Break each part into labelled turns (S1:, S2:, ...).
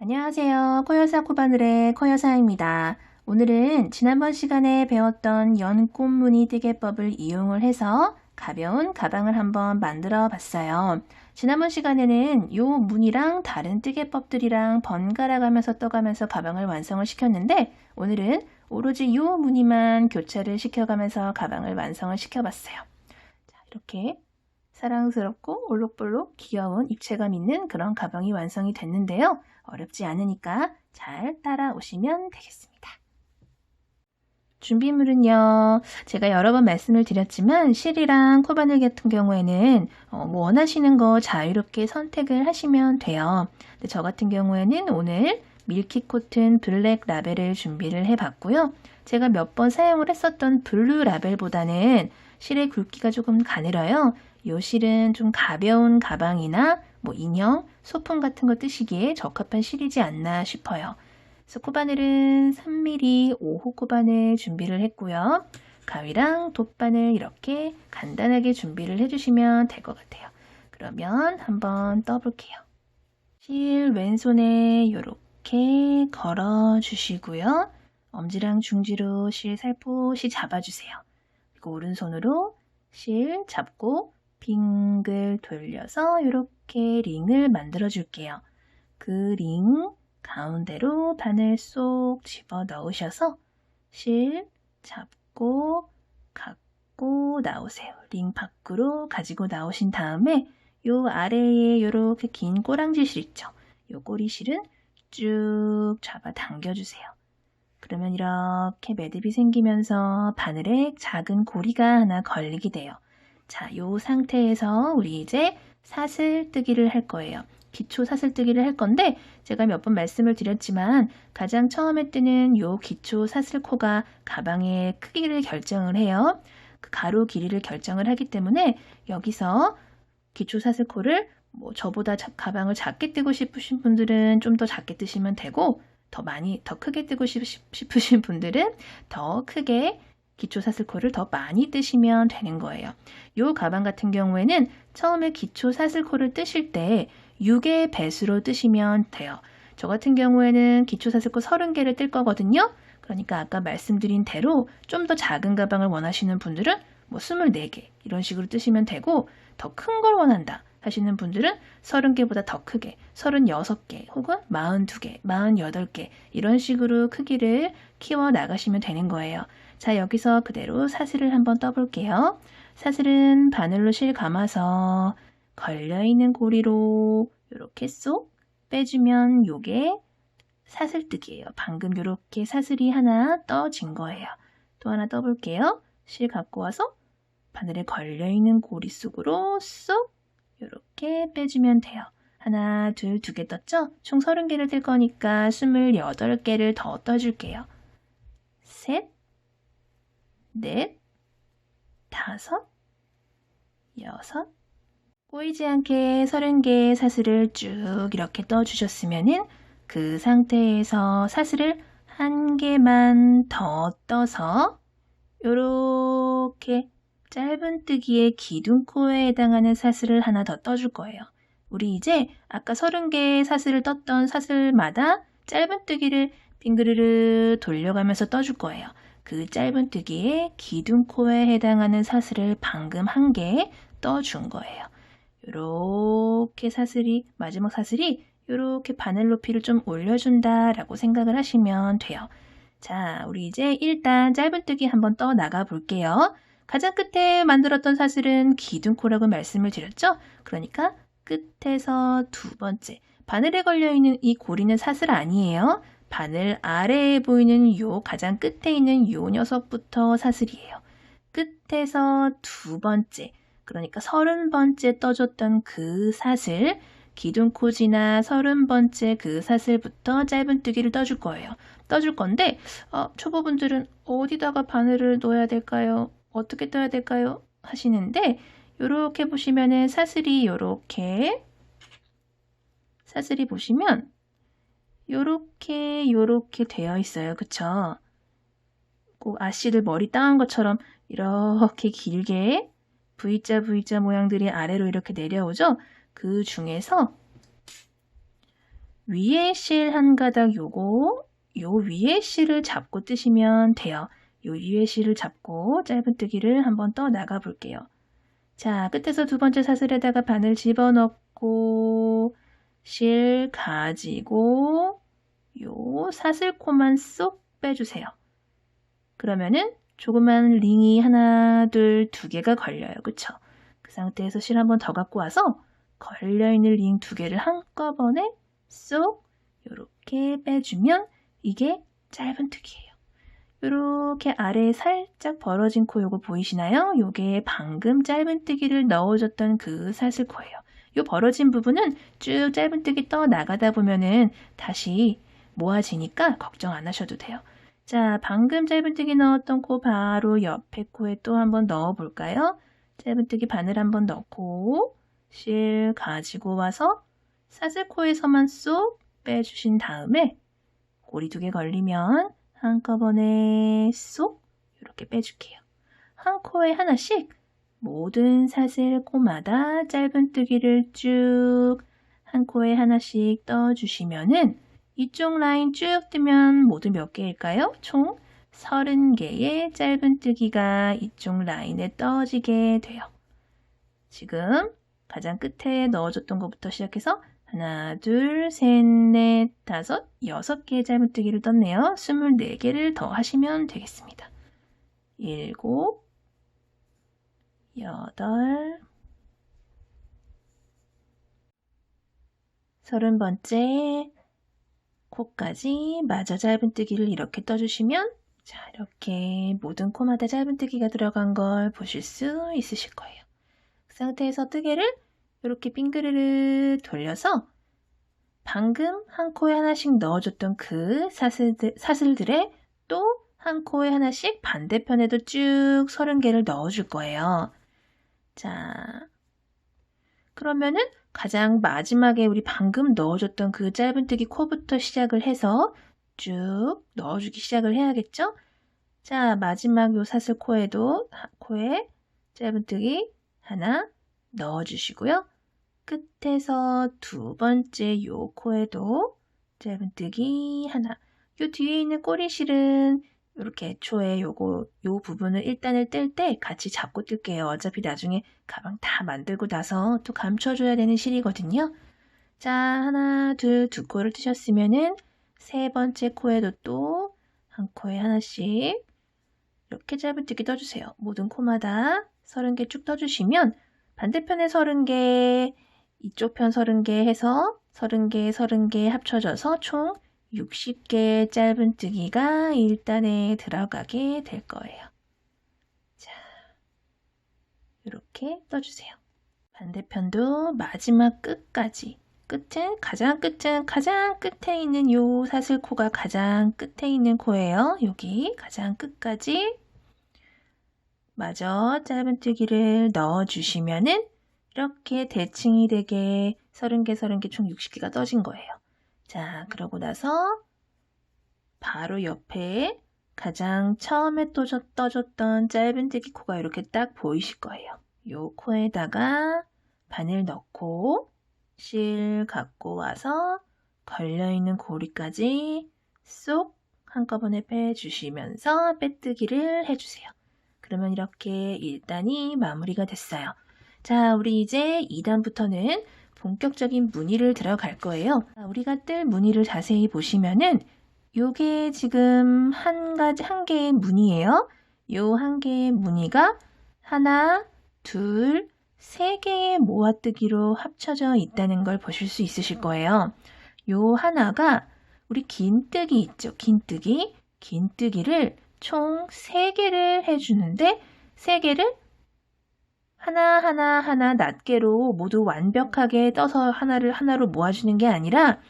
S1: 안녕하세요. 코여사 코바늘의 코여사입니다. 오늘은 지난번 시간에 배웠던 연꽃무늬 뜨개법을 이용을 해서 가벼운 가방을 한번 만들어 봤어요. 지난번 시간에는 요 무늬랑 다른 뜨개법들이랑 번갈아 가면서 떠가면서 가방을 완성을 시켰는데 오늘은 오로지 요 무늬만 교차를 시켜가면서 가방을 완성을 시켜봤어요. 자, 이렇게 사랑스럽고 올록볼록 귀여운 입체감 있는 그런 가방이 완성이 됐는데요. 어렵지 않으니까 잘 따라오시면 되겠습니다. 준비물은요, 제가 여러 번 말씀을 드렸지만 실이랑 코바늘 같은 경우에는 원하시는 거 자유롭게 선택을 하시면 돼요. 근데 저 같은 경우에는 오늘 밀키 코튼 블랙 라벨을 준비를 해봤고요. 제가 몇 번 사용을 했었던 블루 라벨보다는 실의 굵기가 조금 가늘어요. 이 실은 좀 가벼운 가방이나 인형, 소품 같은 거 뜨시기에 적합한 실이지 않나 싶어요. 그래서 코바늘은 3mm 5호 코바늘 준비를 했고요. 가위랑 돗바늘 이렇게 간단하게 준비를 해주시면 될 것 같아요. 그러면 한번 떠볼게요. 실 왼손에 이렇게 걸어 주시고요. 엄지랑 중지로 실 살포시 잡아주세요. 그리고 오른손으로 실 잡고 빙글 돌려서 이렇게 링을 만들어 줄게요. 그 링 가운데로 바늘 쏙 집어 넣으셔서 실 잡고 갖고 나오세요. 링 밖으로 가지고 나오신 다음에 요 아래에 이렇게 긴 꼬랑지 실 있죠? 요 꼬리실은 쭉 잡아 당겨주세요. 그러면 이렇게 매듭이 생기면서 바늘에 작은 고리가 하나 걸리게 돼요. 자, 요 상태에서 우리 이제 사슬뜨기를 할 거예요. 기초 사슬뜨기를 할 건데 제가 몇 번 말씀을 드렸지만 가장 처음에 뜨는 요 기초 사슬코가 가방의 크기를 결정을 해요. 그 가로 길이를 결정을 하기 때문에 여기서 기초 사슬코를 저보다 가방을 작게 뜨고 싶으신 분들은 좀 더 작게 뜨시면 되고 더 크게 뜨고 싶으신 분들은 더 크게 기초 사슬코를 더 많이 뜨시면 되는 거예요. 이 가방 같은 경우에는 처음에 기초 사슬코를 뜨실 때 6의 배수로 뜨시면 돼요. 저 같은 경우에는 기초 사슬코 30개를 뜰 거거든요. 그러니까 아까 말씀드린 대로 좀 더 작은 가방을 원하시는 분들은 24개 이런 식으로 뜨시면 되고 더 큰 걸 원한다 하시는 분들은 30개보다 더 크게 36개 혹은 42개, 48개 이런 식으로 크기를 키워 나가시면 되는 거예요. 자, 여기서 그대로 사슬을 한번 떠볼게요. 사슬은 바늘로 실 감아서 걸려있는 고리로 이렇게 쏙 빼주면 요게 사슬뜨기예요. 방금 이렇게 사슬이 하나 떠진 거예요. 또 하나 떠볼게요. 실 갖고 와서 바늘에 걸려있는 고리 속으로 쏙 이렇게 빼주면 돼요. 하나, 둘, 2개 떴죠? 총 30개를 뜰 거니까 28개를 더 떠줄게요. 셋, 넷, 다섯, 여섯, 꼬이지 않게 30개의 사슬을 쭉 이렇게 떠주셨으면은 그 상태에서 사슬을 한 개만 더 떠서 이렇게 짧은뜨기의 기둥코에 해당하는 사슬을 하나 더 떠줄 거예요. 우리 이제 아까 30개의 사슬을 떴던 사슬마다 짧은뜨기를 빙그르르 돌려가면서 떠줄 거예요. 그 짧은뜨기의 기둥코에 해당하는 사슬을 방금 한 개 떠준 거예요. 이렇게 마지막 사슬이 이렇게 바늘 높이를 좀 올려준다라고 생각을 하시면 돼요. 자, 우리 이제 일단 짧은뜨기 한번 떠 나가 볼게요. 가장 끝에 만들었던 사슬은 기둥코라고 말씀을 드렸죠? 그러니까 끝에서 두 번째, 바늘에 걸려있는 이 고리는 사슬 아니에요. 바늘 아래에 보이는 요 가장 끝에 있는 요 녀석부터 사슬이에요. 끝에서 두 번째, 그러니까 30번째 떠줬던 그 사슬, 기둥코 지나 30번째 그 사슬부터 짧은뜨기를 떠줄 거예요. 떠줄 건데 초보분들은 어디다가 바늘을 넣어야 될까요? 어떻게 떠야 될까요? 하시는데 요렇게 보시면은 사슬이 보시면 요렇게 되어 있어요. 그쵸? 꼭 아씨들 머리 따은 것처럼 이렇게 길게 V자 모양들이 아래로 이렇게 내려오죠? 그 중에서 위에 실 한 가닥 요 위에 실을 잡고 뜨시면 돼요. 요 위에 실을 잡고 짧은뜨기를 한번 떠 나가 볼게요. 자, 끝에서 두 번째 사슬에다가 바늘 집어넣고 실 가지고 요 사슬코만 쏙 빼주세요. 그러면은 조그만 링이 하나, 둘, 두 개가 걸려요. 그쵸? 그 상태에서 실 한번 더 갖고 와서 걸려있는 링 두 개를 한꺼번에 쏙 요렇게 빼주면 이게 짧은뜨기예요. 요렇게 아래에 살짝 벌어진 코 요거 보이시나요? 요게 방금 짧은뜨기를 넣어줬던 그 사슬코예요. 요 벌어진 부분은 쭉 짧은뜨기 떠 나가다 보면은 다시 모아지니까 걱정 안 하셔도 돼요. 자, 방금 짧은뜨기 넣었던 코 바로 옆에 코에 또 한번 넣어 볼까요? 짧은뜨기 바늘 한번 넣고 실 가지고 와서 사슬코에서만 쏙 빼주신 다음에 꼬리 두 개 걸리면 한꺼번에 쏙 이렇게 빼줄게요. 한 코에 하나씩 모든 사슬코마다 짧은뜨기를 쭉 한 코에 하나씩 떠주시면은 이쪽 라인 쭉 뜨면 모두 몇 개일까요? 총 30개의 짧은뜨기가 이쪽 라인에 떠지게 돼요. 지금 가장 끝에 넣어줬던 것부터 시작해서 하나, 둘, 셋, 넷, 다섯, 6개의 짧은뜨기를 떴네요. 24개를 더 하시면 되겠습니다. 7, 8, 30번째 코까지 마저 짧은뜨기를 이렇게 떠주시면 자, 이렇게 모든 코마다 짧은뜨기가 들어간 걸 보실 수 있으실 거예요. 그 상태에서 뜨개를 이렇게 빙그르르 돌려서 방금 한 코에 하나씩 넣어줬던 그 사슬들에 또 한 코에 하나씩 반대편에도 쭉 30개를 넣어줄 거예요. 자, 그러면은 가장 마지막에 우리 방금 넣어줬던 그 짧은뜨기 코부터 시작을 해서 쭉 넣어주기 시작을 해야겠죠? 자, 마지막 요 사슬 코에도 코에 짧은뜨기 하나 넣어주시고요. 끝에서 두 번째 요 코에도 짧은뜨기 하나. 요 뒤에 있는 꼬리실은 이렇게 애초에 요 부분을 1단을 뜰 때 같이 잡고 뜰게요. 어차피 나중에 가방 다 만들고 나서 또 감춰줘야 되는 실이거든요. 자, 하나, 둘, 두 코를 뜨셨으면은 세 번째 코에도 또 한 코에 하나씩 이렇게 짧은뜨기 떠주세요. 모든 코마다 30개 쭉 떠주시면 반대편에 30개, 이쪽 편 30개 해서 30개, 30개 합쳐져서 총 60개의 짧은뜨기가 1단에 들어가게 될 거예요. 자, 이렇게 떠주세요. 반대편도 마지막 끝까지 가장 끝에 있는 요 사슬코가 가장 끝에 있는 코예요. 여기 가장 끝까지 마저 짧은뜨기를 넣어주시면은 이렇게 대칭이 되게 30개 총 60개가 떠진 거예요. 자, 그러고 나서 바로 옆에 가장 처음에 떠줬던 짧은뜨기 코가 이렇게 딱 보이실 거예요. 요 코에다가 바늘 넣고 실 갖고 와서 걸려있는 고리까지 쏙 한꺼번에 빼주시면서 빼뜨기를 해주세요. 그러면 이렇게 1단이 마무리가 됐어요. 자, 우리 이제 2단부터는 본격적인 무늬를 들어갈 거예요. 우리가 뜰 무늬를 자세히 보시면은 요게 지금 한 개의 무늬예요. 요 한 개의 무늬가 하나, 둘, 세 개의 모아뜨기로 합쳐져 있다는 걸 보실 수 있으실 거예요. 요 하나가 우리 긴뜨기 있죠. 긴뜨기를 총 3개를 해주는데 3개를 하나 낱개로 모두 완벽하게 떠서 하나로 모아주는 게 아니라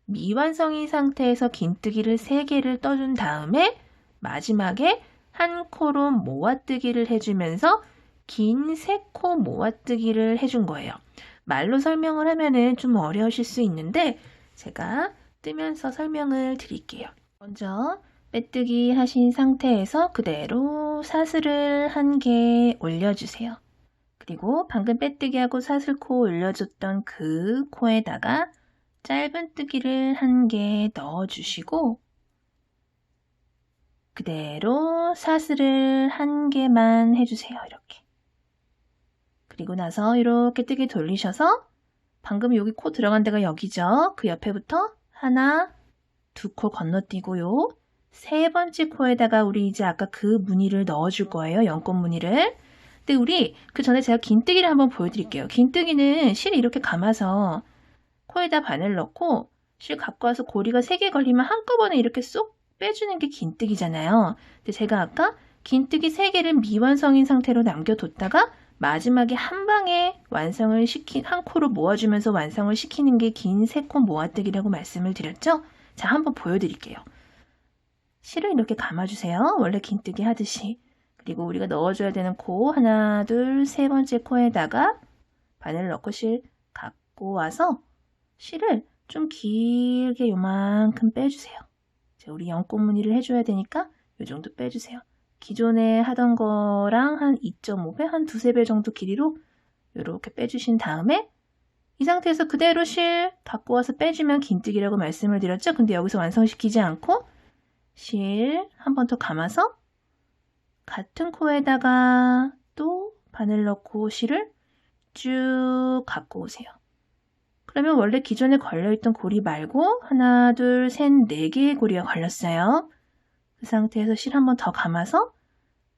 S1: 미완성인 상태에서 긴뜨기를 3개를 떠준 다음에 마지막에 한 코로 모아뜨기를 해주면서 긴 3코 모아뜨기를 해준 거예요. 말로 설명을 하면은 좀 어려우실 수 있는데 제가 뜨면서 설명을 드릴게요. 먼저 빼뜨기 하신 상태에서 그대로 사슬을 한 개 올려주세요. 그리고 방금 빼뜨기하고 사슬코 올려줬던 그 코에다가 짧은뜨기를 1개 넣어주시고 그대로 사슬을 1개만 해주세요. 이렇게. 그리고 나서 이렇게 뜨기 돌리셔서 방금 여기 코 들어간 데가 여기죠. 그 옆에부터 하나, 2코 건너뛰고요. 3번째 코에다가 우리 이제 아까 그 무늬를 넣어줄 거예요. 연꽃 무늬를. 근데 우리 그 전에 제가 긴뜨기를 한번 보여드릴게요. 긴뜨기는 실 이렇게 감아서 코에다 바늘 넣고 실 갖고 와서 고리가 3개 걸리면 한꺼번에 이렇게 쏙 빼주는 게 긴뜨기잖아요. 근데 제가 아까 긴뜨기 3개를 미완성인 상태로 남겨뒀다가 마지막에 한 방에 완성을 한 코로 모아주면서 완성을 시키는 게 긴 3코 모아뜨기라고 말씀을 드렸죠? 자, 한번 보여드릴게요. 실을 이렇게 감아주세요. 원래 긴뜨기 하듯이. 그리고 우리가 넣어줘야 되는 코 하나, 둘, 3번째 코에다가 바늘 넣고 실 갖고 와서 실을 좀 길게 요만큼 빼주세요. 우리 연꽃 무늬를 해줘야 되니까 요 정도 빼주세요. 기존에 하던 거랑 한 2.5배, 한 2~3배 정도 길이로 이렇게 빼주신 다음에 이 상태에서 그대로 실 갖고 와서 빼주면 긴뜨기라고 말씀을 드렸죠? 근데 여기서 완성시키지 않고 실 한 번 더 감아서 같은 코에다가 또 바늘 넣고 실을 쭉 갖고 오세요. 그러면 원래 기존에 걸려있던 고리 말고 하나, 둘, 셋, 4개의 고리가 걸렸어요. 그 상태에서 실 한 번 더 감아서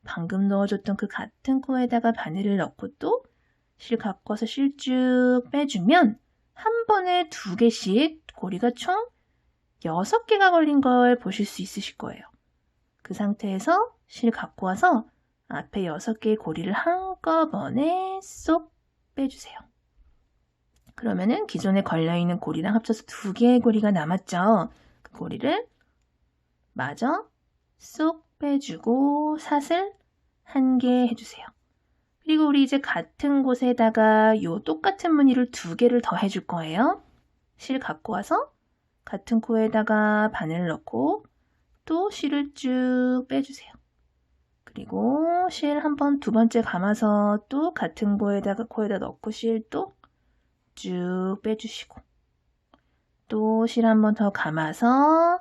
S1: 방금 넣어줬던 그 같은 코에다가 바늘을 넣고 또 실 갖고 와서 실 쭉 빼주면 한 번에 2개씩 고리가 총 6개가 걸린 걸 보실 수 있으실 거예요. 그 상태에서 실 갖고 와서 앞에 6개의 고리를 한꺼번에 쏙 빼주세요. 그러면은 기존에 걸려있는 고리랑 합쳐서 2개의 고리가 남았죠. 그 고리를 마저 쏙 빼주고 사슬 1개 해주세요. 그리고 우리 이제 같은 곳에다가 요 똑같은 무늬를 2개를 더 해줄 거예요. 실 갖고 와서 같은 코에다가 바늘 넣고 또 실을 쭉 빼주세요. 그리고 실 한 번, 2번째 감아서 또 같은 코에다 넣고 실 또 쭉 빼주시고 또 실 한 번 더 감아서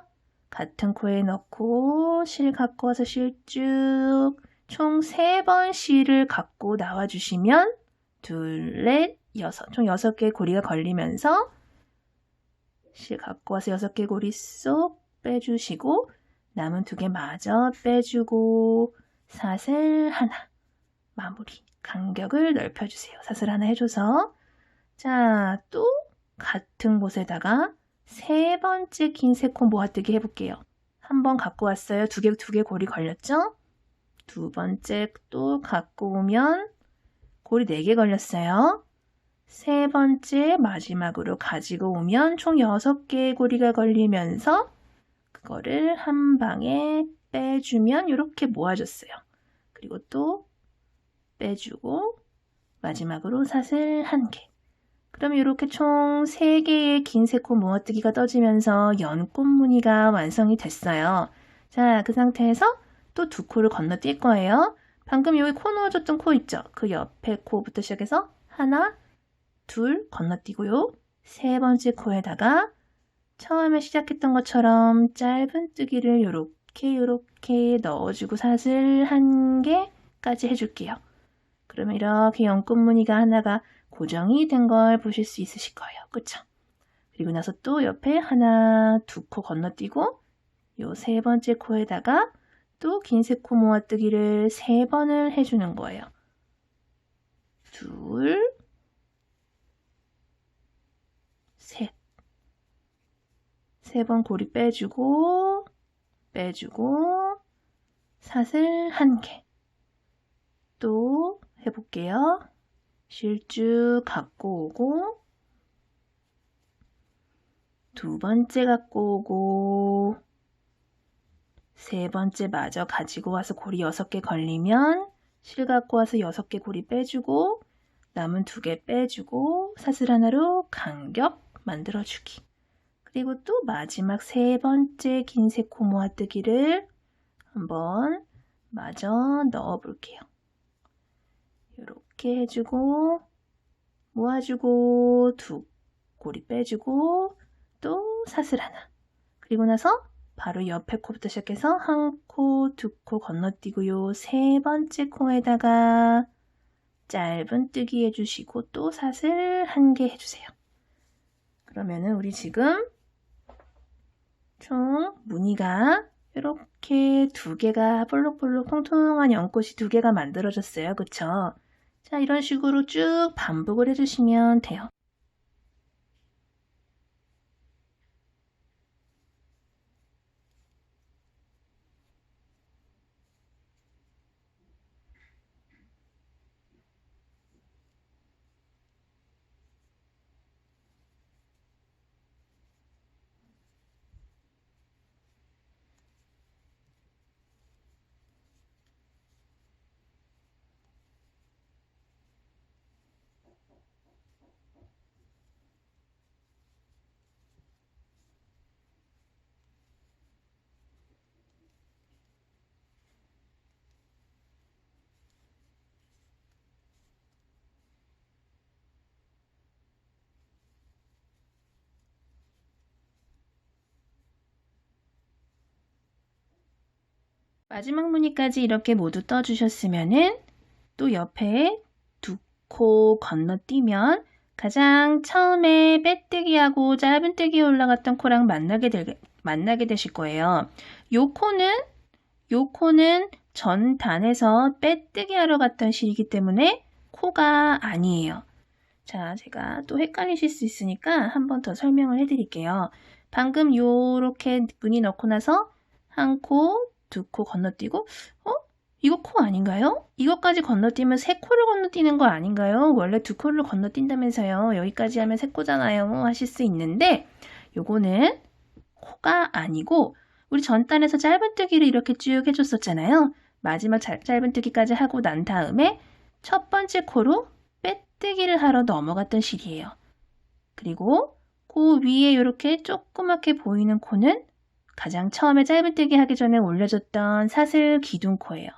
S1: 같은 코에 넣고 실 갖고 와서 실 쭉 총 3번 실을 갖고 나와주시면 둘, 넷, 6, 총 6개의 고리가 걸리면서 실 갖고 와서 6개 고리 쏙 빼주시고 남은 2개 마저 빼주고 사슬 하나 마무리 간격을 넓혀주세요. 사슬 하나 해줘서 자, 또 같은 곳에다가 3번째 긴 3코 모아뜨기 해볼게요. 한 번 갖고 왔어요. 2개 고리 걸렸죠? 2번째 또 갖고 오면 고리 4개 걸렸어요. 3번째 마지막으로 가지고 오면 총 6개의 고리가 걸리면서 그거를 한 방에 빼주면 이렇게 모아졌어요. 그리고 또 빼주고 마지막으로 사슬 1개. 그럼 이렇게 총 3개의 긴 3코 모아뜨기가 떠지면서 연꽃 무늬가 완성이 됐어요. 자, 그 상태에서 또 2코를 건너뛸 거예요. 방금 여기 코 넣어줬던 코 있죠? 그 옆에 코부터 시작해서 하나, 둘 건너뛰고요. 3번째 코에다가 처음에 시작했던 것처럼 짧은뜨기를 이렇게 넣어주고 사슬 1개까지 해줄게요. 그러면 이렇게 연꽃 무늬가 하나가 고정이 된 걸 보실 수 있으실 거예요. 그쵸? 그리고 나서 또 옆에 하나, 2코 건너뛰고 요 3번째 코에다가 또 긴 3코 모아뜨기를 3번을 해주는 거예요. 둘, 셋. 3번 고리 빼주고 사슬 1개. 또 해볼게요. 실쭉 갖고 오고 2번째 갖고 오고 3번째 마저 가지고 와서 고리 6개 걸리면 실 갖고 와서 6개 고리 빼주고 남은 2개 빼주고 사슬 하나로 간격 만들어주기. 그리고 또 마지막 3번째 긴 3코 모아뜨기를 한번 마저 넣어 볼게요. 이렇게 해주고 모아주고 2 고리 빼주고 사슬 하나. 그리고 나서 바로 옆에 코부터 시작해서 한 코, 두 코 건너뛰고요. 세 번째 코에다가 짧은뜨기 해주시고 또 사슬 한 개 해주세요. 그러면은 우리 지금 총 무늬가 이렇게 두 개가 볼록볼록 통통한 연꽃이 두 개가 만들어졌어요. 그쵸? 자, 이런 식으로 쭉 반복을 해주시면 돼요. 마지막 무늬까지 이렇게 모두 떠주셨으면은 또 옆에 두 코 건너뛰면 가장 처음에 빼뜨기하고 짧은뜨기에 올라갔던 코랑 만나게 되실 거예요. 요 코는 전 단에서 빼뜨기 하러 갔던 실이기 때문에 코가 아니에요. 자, 제가 또 헷갈리실 수 있으니까 한 번 더 설명을 해드릴게요. 방금 요렇게 무늬 넣고 나서 한 코, 두 코 건너뛰고 이거 코 아닌가요? 이것까지 건너뛰면 세 코를 건너뛰는 거 아닌가요? 원래 두 코를 건너뛴다면서요. 여기까지 하면 세 코잖아요. 하실 수 있는데 요거는 코가 아니고 우리 전단에서 짧은뜨기를 이렇게 쭉 해줬었잖아요. 마지막 짧은뜨기까지 하고 난 다음에 첫 번째 코로 빼뜨기를 하러 넘어갔던 실이에요. 그리고 그 위에 이렇게 조그맣게 보이는 코는 가장 처음에 짧은뜨기 하기 전에 올려줬던 사슬 기둥코예요.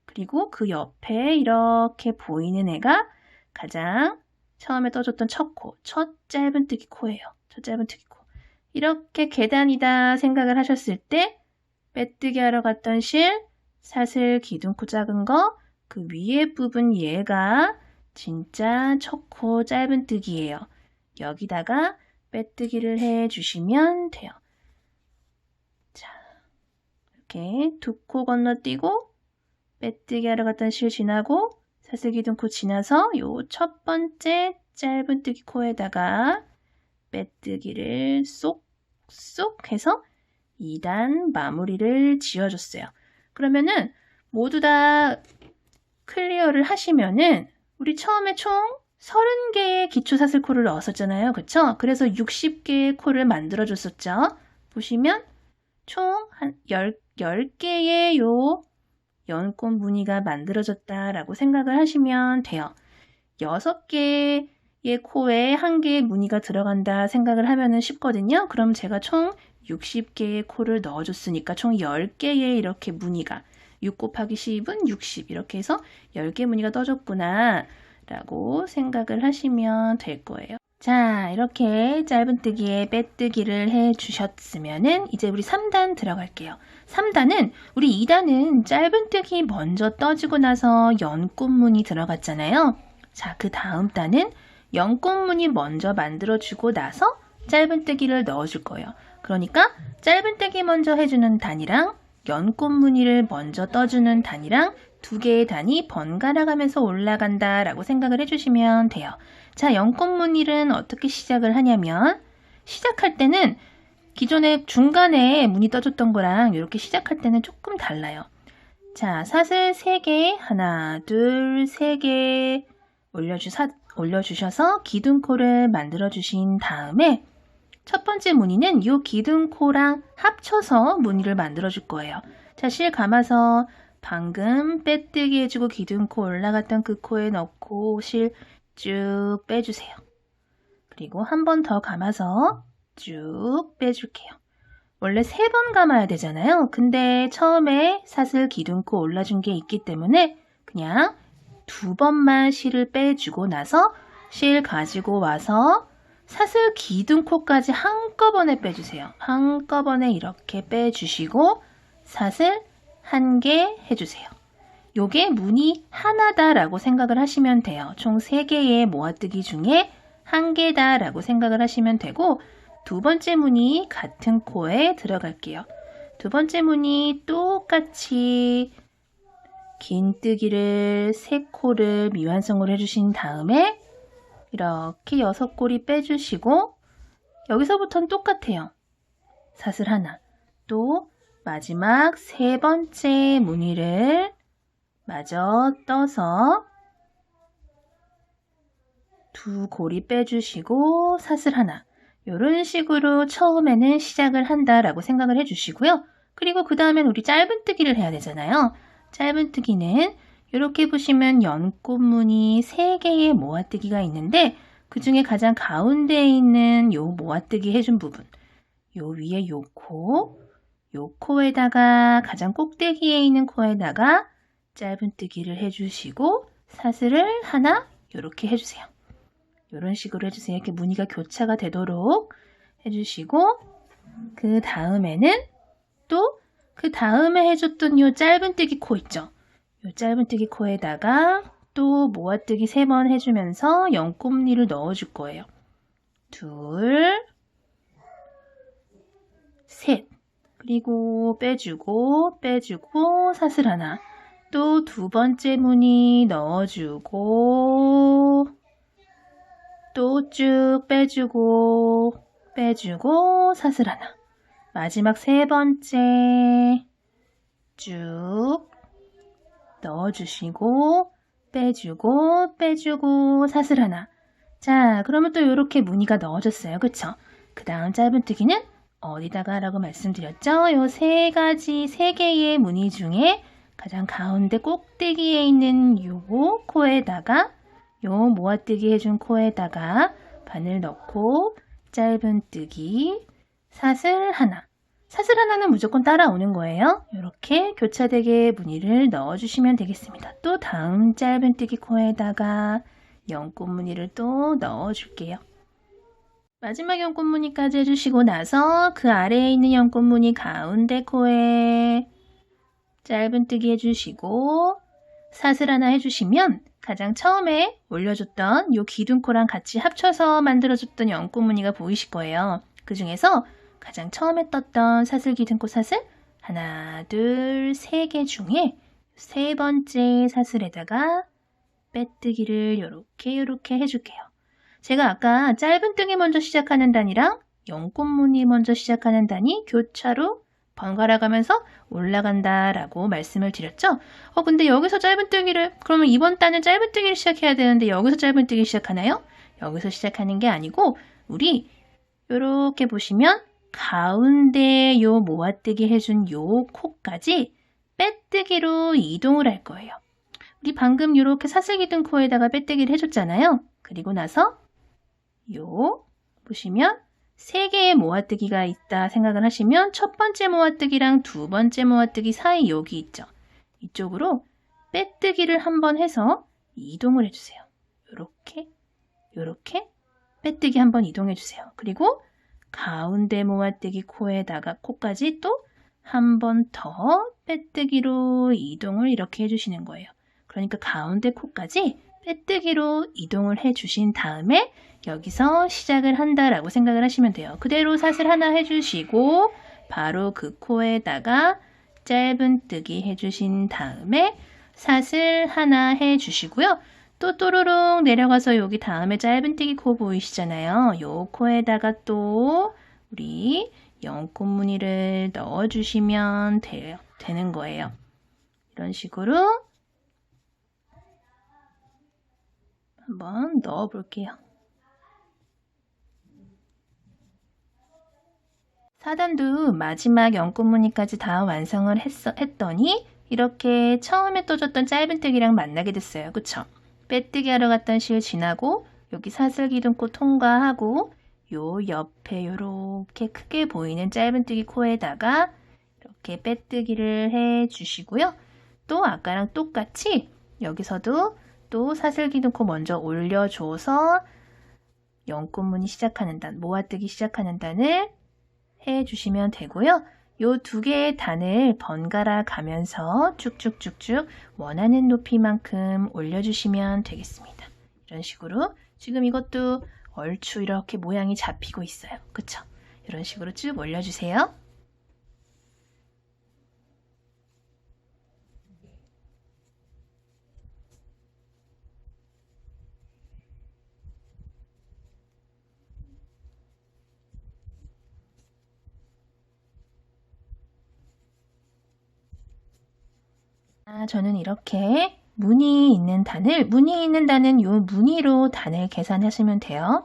S1: 그리고 그 옆에 이렇게 보이는 애가 가장 처음에 떠줬던 첫 코, 첫 짧은뜨기 코예요. 첫 짧은뜨기 코. 이렇게 계단이다 생각을 하셨을 때 빼뜨기 하러 갔던 실, 사슬 기둥코 작은 거, 그 위에 부분 얘가 진짜 첫 코 짧은뜨기예요. 여기다가 빼뜨기를 해주시면 돼요. 자, 이렇게 두 코 건너뛰고 빼뜨기 하러 갔던 실 지나고 사슬 기둥코 지나서 요 첫 번째 짧은뜨기 코에다가 빼뜨기를 쏙쏙 해서 2단 마무리를 지어줬어요. 그러면은 모두 다 클리어를 하시면은 우리 처음에 총 30개의 기초사슬 코를 넣었었잖아요. 그쵸? 그래서 60개의 코를 만들어줬었죠. 보시면 총 한 10개의 요 연꽃 무늬가 만들어졌다라고 생각을 하시면 돼요. 6개의 코에 1개의 무늬가 들어간다 생각을 하면은 쉽거든요. 그럼 제가 총 60개의 코를 넣어줬으니까 총 10개의 이렇게 무늬가 6 곱하기 10은 60 이렇게 해서 10개 무늬가 떠졌구나 라고 생각을 하시면 될 거예요. 자, 이렇게 짧은뜨기에 빼뜨기를 해주셨으면은 이제 우리 3단 들어갈게요. 3단은 우리 2단은 짧은뜨기 먼저 떠지고 나서 연꽃무늬 들어갔잖아요. 자, 그 다음 단은 연꽃무늬 먼저 만들어주고 나서 짧은뜨기를 넣어줄 거예요. 그러니까 짧은뜨기 먼저 해주는 단이랑 연꽃무늬를 먼저 떠주는 단이랑 두 개의 단이 번갈아 가면서 올라간다 라고 생각을 해주시면 돼요. 자, 연꽃무늬는 어떻게 시작을 하냐면 시작할 때는 기존에 중간에 무늬 떠줬던 거랑 이렇게 시작할 때는 조금 달라요. 자, 사슬 3개, 하나, 둘, 3개 올려주셔서 기둥코를 만들어주신 다음에 첫 번째 무늬는 이 기둥코랑 합쳐서 무늬를 만들어줄 거예요. 자, 실 감아서 방금 빼뜨기 해주고 기둥코 올라갔던 그 코에 넣고 실 쭉 빼주세요. 그리고 한 번 더 감아서 쭉 빼줄게요. 원래 3번 감아야 되잖아요. 근데 처음에 사슬 기둥코 올라준 게 있기 때문에 그냥 2번만 실을 빼주고 나서 실 가지고 와서 사슬 기둥코까지 한꺼번에 빼주세요. 한꺼번에 이렇게 빼주시고 사슬 1개 해주세요. 요게 무늬 하나다라고 생각을 하시면 돼요. 총 3개의 모아뜨기 중에 1개다라고 생각을 하시면 되고 두 번째 무늬 같은 코에 들어갈게요. 두 번째 무늬 똑같이 긴뜨기를 3코를 미완성으로 해주신 다음에 이렇게 6꼬리 빼주시고 여기서부터는 똑같아요. 사슬 하나, 또 마지막 3번째 무늬를 마저 떠서 2고리 빼주시고 사슬 하나, 이런 식으로 처음에는 시작을 한다라고 생각을 해주시고요. 그리고 그 다음엔 우리 짧은뜨기를 해야 되잖아요. 짧은뜨기는 이렇게 보시면 연꽃무늬 3개의 모아뜨기가 있는데 그 중에 가장 가운데에 있는 요 모아뜨기 해준 부분, 요 위에 요 코에다가 가장 꼭대기에 있는 코에다가 짧은뜨기를 해주시고 사슬을 하나 이렇게 해주세요. 이런 식으로 해주세요. 이렇게 무늬가 교차가 되도록 해주시고 그 다음에는 또 그 다음에 해줬던 요 짧은뜨기 코 있죠. 요 짧은뜨기 코에다가 또 모아뜨기 3번 해주면서 연꽃무늬를 넣어줄 거예요. 2, 셋, 그리고 빼주고 사슬 하나, 또 두 번째 무늬 넣어주고 또 쭉 빼주고 사슬 하나, 마지막 3번째 쭉 넣어주시고 빼주고 사슬 하나. 자, 그러면 또 이렇게 무늬가 넣어졌어요. 그쵸? 그 다음 짧은뜨기는 어디다가 라고 말씀드렸죠? 요 3개의 무늬 중에 가장 가운데 꼭대기에 있는 요 코에다가 요 모아뜨기 해준 코에다가 바늘 넣고 짧은뜨기 사슬 하나. 사슬 하나는 무조건 따라오는 거예요. 이렇게 교차되게 무늬를 넣어주시면 되겠습니다. 또 다음 짧은뜨기 코에다가 연꽃무늬를 또 넣어줄게요. 마지막 연꽃무늬까지 해주시고 나서 그 아래에 있는 연꽃무늬 가운데 코에 짧은뜨기 해주시고 사슬 하나 해주시면 가장 처음에 올려줬던 요 기둥코랑 같이 합쳐서 만들어줬던 연꽃무늬가 보이실 거예요. 그 중에서 가장 처음에 떴던 사슬 기둥코 사슬 하나, 둘, 3개 중에 3번째 사슬에다가 빼뜨기를 요렇게 해줄게요. 제가 아까 짧은뜨기 먼저 시작하는 단이랑 연꽃무늬 먼저 시작하는 단이 교차로 번갈아 가면서 올라간다라고 말씀을 드렸죠. 근데 여기서 짧은뜨기를, 그러면 이번 단은 짧은뜨기를 시작해야 되는데 여기서 짧은뜨기 시작하나요? 여기서 시작하는 게 아니고 우리 이렇게 보시면 가운데 요 모아뜨기 해준 요 코까지 빼뜨기로 이동을 할 거예요. 우리 방금 이렇게 사슬기둥 코에다가 빼뜨기를 해줬잖아요. 그리고 나서 요 보시면 3개의 모아뜨기가 있다 생각을 하시면 첫 번째 모아뜨기랑 두 번째 모아뜨기 사이 여기 있죠. 이쪽으로 빼뜨기를 한번 해서 이동을 해주세요. 요렇게 빼뜨기 한번 이동해 주세요. 그리고 가운데 모아뜨기 코까지 또 한 번 더 빼뜨기로 이동을 이렇게 해주시는 거예요. 그러니까 가운데 코까지 빼뜨기로 이동을 해주신 다음에 여기서 시작을 한다라고 생각을 하시면 돼요. 그대로 사슬 하나 해주시고 바로 그 코에다가 짧은뜨기 해주신 다음에 사슬 하나 해주시고요. 또 또르륵 내려가서 여기 다음에 짧은뜨기 코 보이시잖아요. 요 코에다가 또 우리 연꽃무늬를 넣어주시면 되는 거예요. 이런 식으로 한번 넣어 볼게요. 4단도 마지막 연꽃무늬까지 다 완성을 했더니 이렇게 처음에 떠줬던 짧은뜨기랑 만나게 됐어요. 그쵸? 빼뜨기 하러 갔던 실 지나고 여기 사슬기둥코 통과하고 요 옆에 요렇게 크게 보이는 짧은뜨기 코에다가 이렇게 빼뜨기를 해주시고요. 또 아까랑 똑같이 여기서도 또 사슬기둥코 먼저 올려줘서 연꽃무늬 시작하는 단, 모아뜨기 시작하는 단을 해주시면 되고요. 요 두 개의 단을 번갈아 가면서 쭉쭉쭉쭉 원하는 높이만큼 올려주시면 되겠습니다. 이런 식으로 지금 이것도 얼추 이렇게 모양이 잡히고 있어요. 그쵸? 이런 식으로 쭉 올려주세요. 저는 이렇게 무늬 있는 단은 요 무늬로 단을 계산하시면 돼요.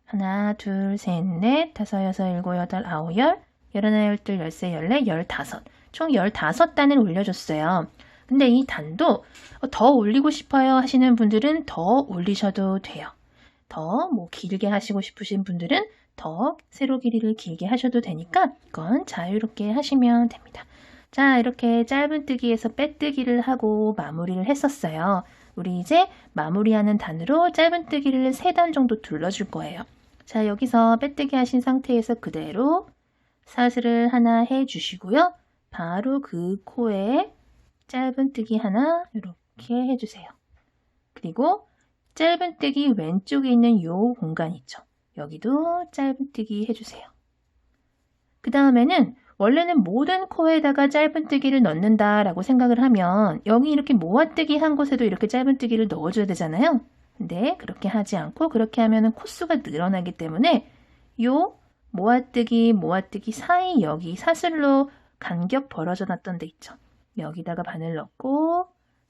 S1: 하나, 둘, 셋, 넷, 다섯, 여섯, 일곱, 여덟, 아홉, 열, 열하나, 열둘, 열세, 열네, 열다섯. 총 15단을 올려줬어요. 근데 이 단도 더 올리고 싶어요 하시는 분들은 더 올리셔도 돼요. 더 길게 하시고 싶으신 분들은 더 세로 길이를 길게 하셔도 되니까 이건 자유롭게 하시면 됩니다. 자, 이렇게 짧은뜨기에서 빼뜨기를 하고 마무리를 했었어요. 우리 이제 마무리하는 단으로 짧은뜨기를 3단 정도 둘러줄 거예요. 자, 여기서 빼뜨기 하신 상태에서 그대로 사슬을 하나 해주시고요. 바로 그 코에 짧은뜨기 하나 이렇게 해주세요. 그리고 짧은뜨기 왼쪽에 있는 요 공간 있죠. 여기도 짧은뜨기 해주세요. 그 다음에는 원래는 모든 코에다가 짧은뜨기를 넣는다라고 생각을 하면 여기 이렇게 모아뜨기 한 곳에도 이렇게 짧은뜨기를 넣어줘야 되잖아요. 근데 그렇게 하지 않고 그렇게 하면 코수가 늘어나기 때문에 요 모아뜨기 사이 여기 사슬로 간격 벌어져 놨던 데 있죠. 여기다가 바늘 넣고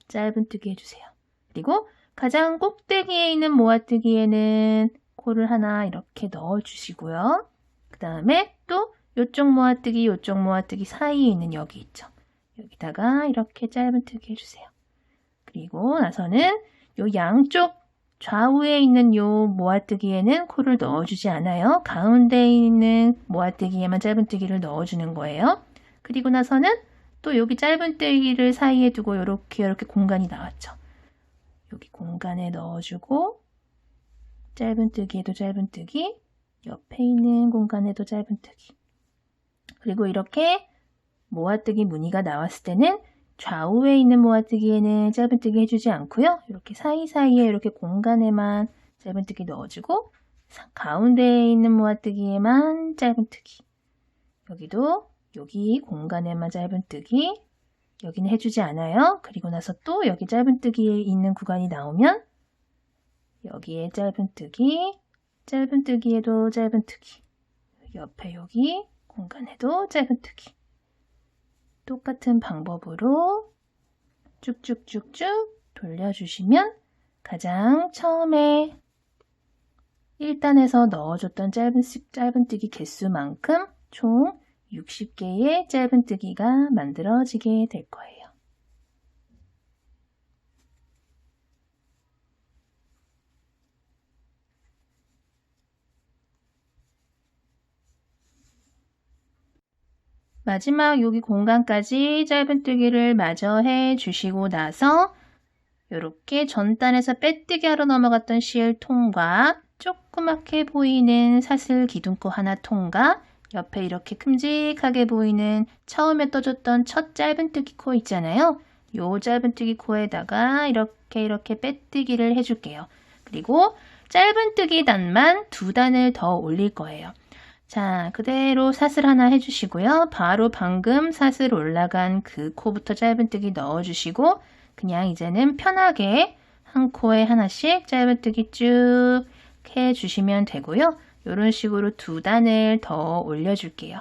S1: 짧은뜨기 해주세요. 그리고 가장 꼭대기에 있는 모아뜨기에는 코를 하나 이렇게 넣어주시고요. 그 다음에 또 요쪽 모아뜨기 사이에 있는 여기 있죠. 여기다가 이렇게 짧은뜨기 해주세요. 그리고 나서는 요 양쪽 좌우에 있는 요 모아뜨기에는 코를 넣어주지 않아요. 가운데에 있는 모아뜨기에만 짧은뜨기를 넣어주는 거예요. 그리고 나서는 또 여기 짧은뜨기를 사이에 두고 이렇게 공간이 나왔죠. 여기 공간에 넣어주고 짧은뜨기에도 짧은뜨기, 옆에 있는 공간에도 짧은뜨기. 그리고 이렇게 모아뜨기 무늬가 나왔을 때는 좌우에 있는 모아뜨기에는 짧은뜨기 해주지 않고요. 이렇게 사이사이에 이렇게 공간에만 짧은뜨기 넣어주고 가운데에 있는 모아뜨기에만 짧은뜨기. 여기도 여기 공간에만 짧은뜨기. 여기는 해주지 않아요. 그리고 나서 또 여기 짧은뜨기에 있는 구간이 나오면 여기에 짧은뜨기에도 짧은뜨기. 옆에 여기 공간에도 짧은뜨기. 똑같은 방법으로 쭉쭉쭉쭉 돌려주시면 가장 처음에 1단에서 넣어줬던 짧은뜨기 개수만큼 총 60개의 짧은뜨기가 만들어지게 될 거예요. 마지막 여기 공간까지 짧은뜨기를 마저 해주시고 나서 이렇게 전단에서 빼뜨기 하러 넘어갔던 실 통과 조그맣게 보이는 사슬 기둥코 하나 통과 옆에 이렇게 큼직하게 보이는 처음에 떠줬던 첫 짧은뜨기 코 있잖아요. 요 짧은뜨기 코에다가 이렇게 빼뜨기를 해줄게요. 그리고 짧은뜨기 단만 2단을 더 올릴 거예요. 자, 그대로 사슬 하나 해주시고요. 바로 방금 사슬 올라간 그 코부터 짧은뜨기 넣어주시고 그냥 이제는 편하게 한 코에 하나씩 짧은뜨기 쭉 해주시면 되고요. 이런 식으로 2단을 더 올려줄게요.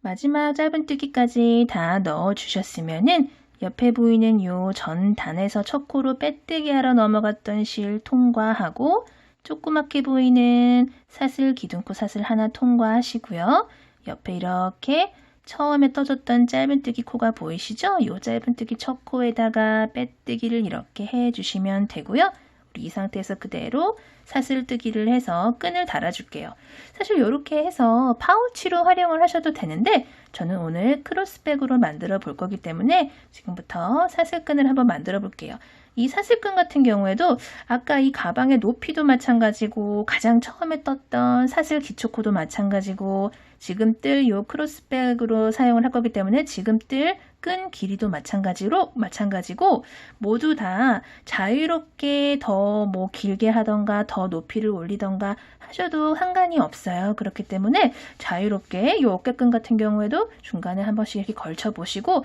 S1: 마지막 짧은뜨기까지 다 넣어주셨으면은 옆에 보이는 요 전 단에서 첫 코로 빼뜨기 하러 넘어갔던 실 통과하고 조그맣게 보이는 사슬 기둥코 사슬 하나 통과하시고요. 옆에 이렇게 처음에 떠줬던 짧은뜨기 코가 보이시죠? 요 짧은뜨기 첫 코에다가 빼뜨기를 이렇게 해주시면 되고요. 우리 이 상태에서 그대로 사슬뜨기를 해서 끈을 달아줄게요. 사실 이렇게 해서 파우치로 활용을 하셔도 되는데 저는 오늘 크로스백으로 만들어 볼 거기 때문에 지금부터 사슬끈을 한번 만들어 볼게요. 이 사슬끈 같은 경우에도 아까 이 가방의 높이도 마찬가지고 가장 처음에 떴던 사슬 기초코도 마찬가지고 지금 뜰 요 크로스백으로 사용을 할 거기 때문에 지금 뜰 끈 길이도 마찬가지고 모두 다 자유롭게 더 뭐 길게 하던가 더 높이를 올리던가 하셔도 상관이 없어요. 그렇기 때문에 자유롭게 이 어깨끈 같은 경우에도 중간에 한 번씩 이렇게 걸쳐 보시고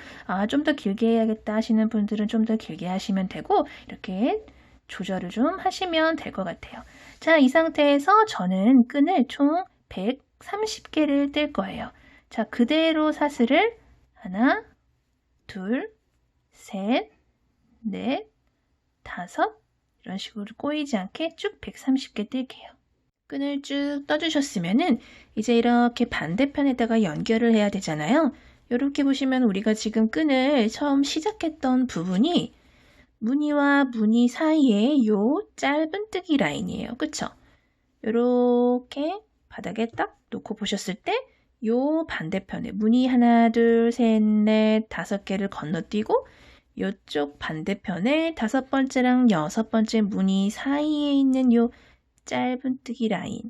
S1: 좀 더 길게 해야겠다 하시는 분들은 좀 더 길게 하시면 되고 이렇게 조절을 좀 하시면 될 것 같아요. 자, 이 상태에서 저는 끈을 총 130개를 뜰 거예요. 자, 그대로 사슬을 하나, 둘, 셋, 넷, 다섯 이런 식으로 꼬이지 않게 쭉 130개 뜰게요. 끈을 쭉 떠주셨으면은 이제 이렇게 반대편에다가 연결을 해야 되잖아요. 이렇게 보시면 우리가 지금 끈을 처음 시작했던 부분이 무늬와 무늬 사이에 요 짧은 뜨기 라인이에요. 그쵸? 이렇게 바닥에 딱 놓고 보셨을 때 요 반대편에 무늬 하나, 둘, 셋, 넷, 5개를 건너뛰고 이쪽 반대편에 5번째랑 6번째 무늬 사이에 있는 요 짧은 뜨기 라인,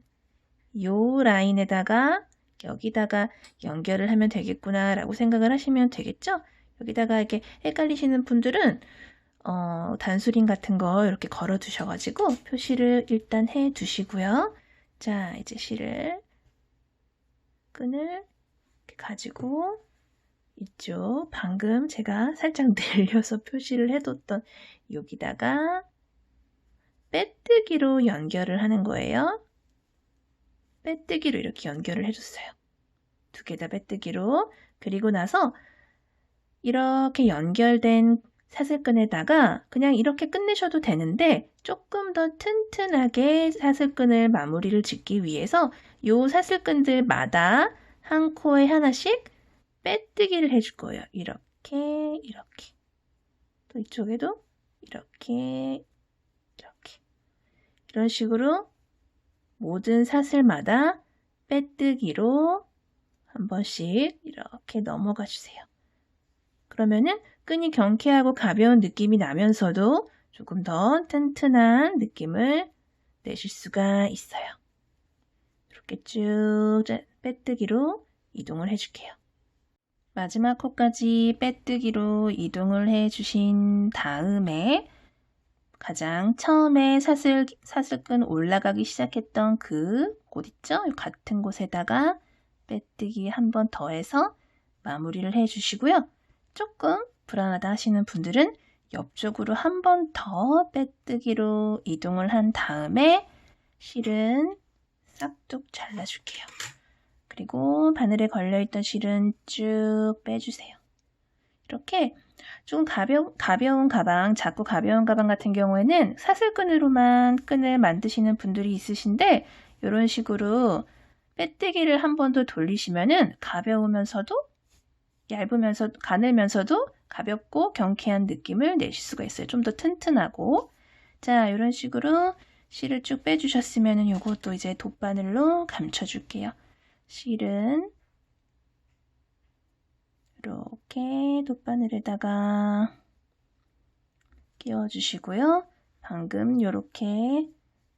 S1: 요 라인에다가 여기다가 연결을 하면 되겠구나 라고 생각을 하시면 되겠죠? 여기다가 이렇게 헷갈리시는 분들은 단수링 같은 거 이렇게 걸어 두셔가지고 표시를 일단 해 두시고요. 자, 이제 끈을 이렇게 가지고 이쪽 방금 제가 살짝 늘려서 표시를 해뒀던 여기다가 빼뜨기로 연결을 하는 거예요. 빼뜨기로 이렇게 연결을 해줬어요. 두 개 다 빼뜨기로. 그리고 나서 이렇게 연결된 사슬끈에다가 그냥 이렇게 끝내셔도 되는데 조금 더 튼튼하게 사슬끈을 마무리를 짓기 위해서 이 사슬끈들마다 한 코에 하나씩 빼뜨기를 해줄 거예요. 이렇게 이렇게 또 이쪽에도 이렇게 이런 식으로 모든 사슬마다 빼뜨기로 한 번씩 이렇게 넘어가 주세요. 그러면은 끈이 경쾌하고 가벼운 느낌이 나면서도 조금 더 튼튼한 느낌을 내실 수가 있어요. 이렇게 쭉 빼뜨기로 이동을 해줄게요. 마지막 코까지 빼뜨기로 이동을 해주신 다음에 가장 처음에 사슬끈 올라가기 시작했던 그 곳 있죠? 같은 곳에다가 빼뜨기 한 번 더 해서 마무리를 해주시고요. 조금 불안하다 하시는 분들은 옆쪽으로 한 번 더 빼뜨기로 이동을 한 다음에 실은 싹둑 잘라줄게요. 그리고 바늘에 걸려있던 실은 쭉 빼주세요. 이렇게 좀 가벼운 가방, 작고 가벼운 가방 같은 경우에는 사슬끈으로만 끈을 만드시는 분들이 있으신데 이런 식으로 빼뜨기를 한 번 더 돌리시면은 가벼우면서도 가늘면서도 가볍고 경쾌한 느낌을 내실 수가 있어요. 좀 더 튼튼하고. 자, 이런 식으로 실을 쭉 빼주셨으면은 요것도 이제 돗바늘로 감춰줄게요. 실은 이렇게 돗바늘에다가 끼워주시고요. 방금 이렇게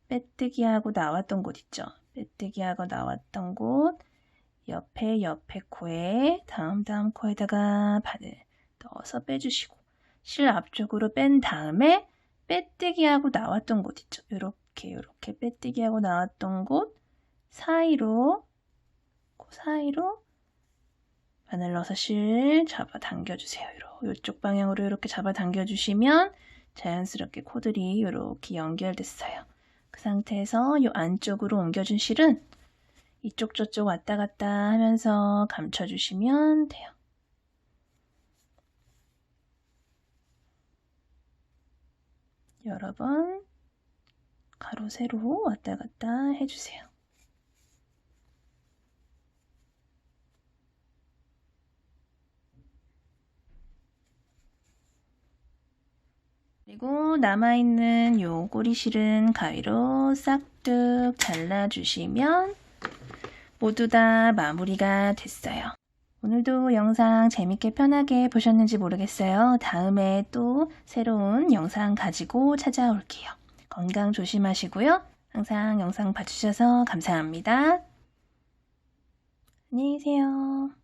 S1: 빼뜨기하고 나왔던 곳 있죠? 빼뜨기하고 나왔던 곳 옆에 코에 다음 코에다가 바늘 넣어서 빼주시고 실 앞쪽으로 뺀 다음에 빼뜨기하고 나왔던 곳 있죠? 이렇게 빼뜨기하고 나왔던 곳 사이로 바늘 넣어서 실 잡아 당겨주세요. 이쪽 방향으로 이렇게 잡아 당겨주시면 자연스럽게 코들이 이렇게 연결됐어요. 그 상태에서 이 안쪽으로 옮겨준 실은 이쪽 저쪽 왔다 갔다 하면서 감춰주시면 돼요. 여러 번 가로 세로 왔다 갔다 해주세요. 그리고 남아있는 요 꼬리 실은 가위로 싹둑 잘라주시면 모두 다 마무리가 됐어요. 오늘도 영상 재밌게 편하게 보셨는지 모르겠어요. 다음에 또 새로운 영상 가지고 찾아올게요. 건강 조심하시고요. 항상 영상 봐주셔서 감사합니다. 안녕히 계세요.